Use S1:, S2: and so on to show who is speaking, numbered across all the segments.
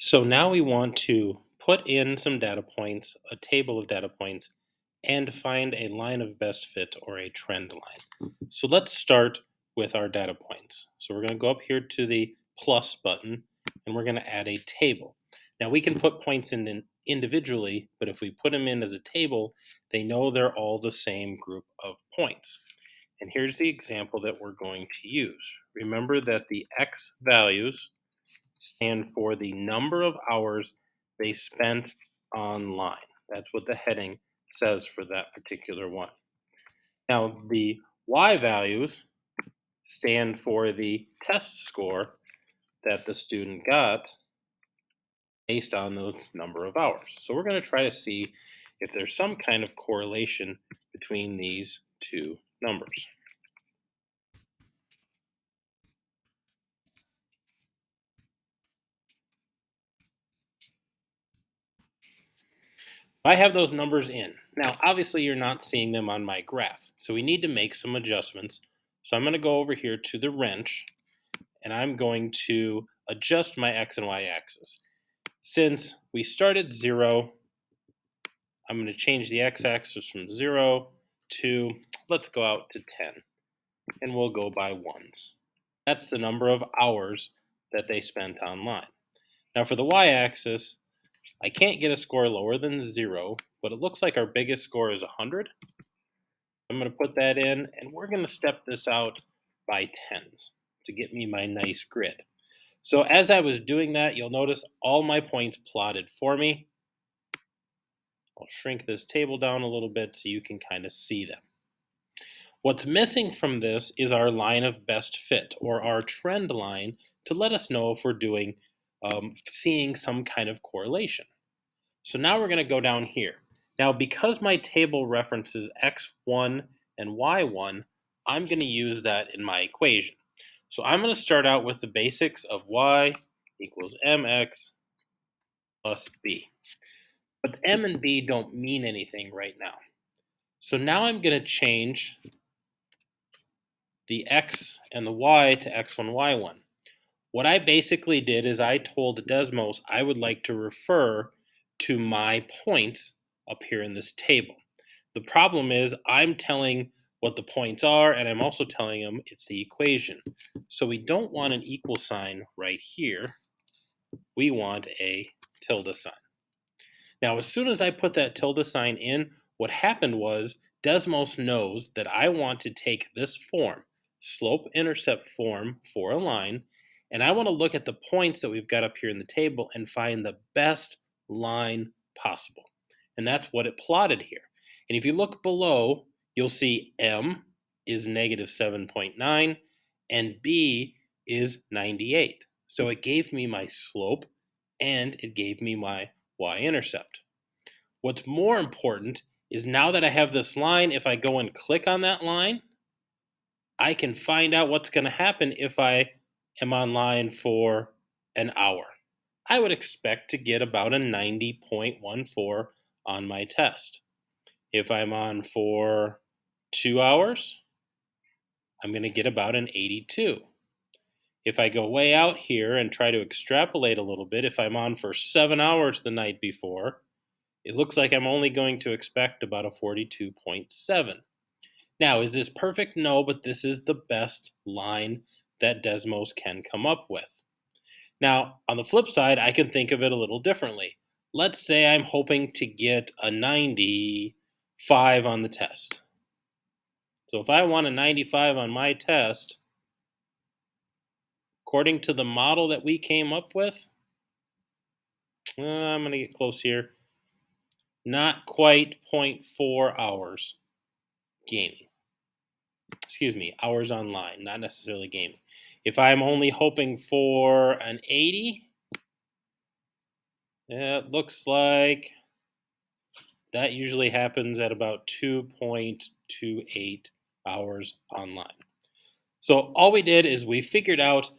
S1: So now we want to put in some data points, a table of data points, and find a line of best fit or a trend line. So let's start with our data points. So we're going to go up here to the plus button and we're going to add a table. Now we can put points in individually, but if we put them in as a table, they know they're all the same group of points. And here's the example that we're going to use. Remember that the x values stand for the number of hours they spent online. That's what the heading says for that particular one. Now, the Y values stand for the test score that the student got based on those number of hours. So we're going to try to see if there's some kind of correlation between these two numbers. I have those numbers in. Now, obviously, you're not seeing them on my graph, so we need to make some adjustments. So I'm going to go over here to the wrench, and I'm going to adjust my x and y axis. Since we start at 0, I'm going to change the x-axis from 0 to, let's go out to 10, and we'll go by ones. That's the number of hours that they spent online. Now for the y-axis, I can't get a score lower than 0, but it looks like our biggest score is 100. I'm going to put that in, and we're going to step this out by tens to get me my nice grid. So as I was doing that, you'll notice all my points plotted for me. I'll shrink this table down a little bit so you can kind of see them. What's missing from this is our line of best fit, or our trend line, to let us know if we're seeing some kind of correlation. So now we're going to go down here. Now, because my table references x1 and y1, I'm going to use that in my equation. So I'm going to start out with the basics of y equals mx plus b. But m and b don't mean anything right now. So now I'm going to change the x and the y to x1, y1. What I basically did is I told Desmos I would like to refer to my points up here in this table. The problem is I'm telling what the points are, and I'm also telling them it's the equation. So we don't want an equal sign right here. We want a tilde sign. Now, as soon as I put that tilde sign in, what happened was Desmos knows that I want to take this form, slope-intercept form for a line, and I want to look at the points that we've got up here in the table and find the best line possible. And that's what it plotted here. And if you look below, you'll see M is negative 7.9 and B is 98. So it gave me my slope and it gave me my y-intercept. What's more important is now that I have this line, if I go and click on that line, I can find out what's going to happen if I am online for an hour. I would expect to get about a 90.14 on my test. If I'm on for 2 hours, I'm going to get about an 82. If I go way out here and try to extrapolate a little bit, if I'm on for 7 hours the night before, it looks like I'm only going to expect about a 42.7. Now, is this perfect? No, but this is the best line that Desmos can come up with. Now, on the flip side, I can think of it a little differently. Let's say I'm hoping to get a 95 on the test. So if I want a 95 on my test, according to the model that we came up with, I'm going to get close here. Not quite 0.4 hours gaming. Excuse me, hours online, not necessarily gaming. If I'm only hoping for an 80, it looks like that usually happens at about 2.28 hours online. So all we did is we figured out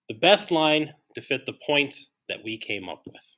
S1: the best line to fit the points that we came up with.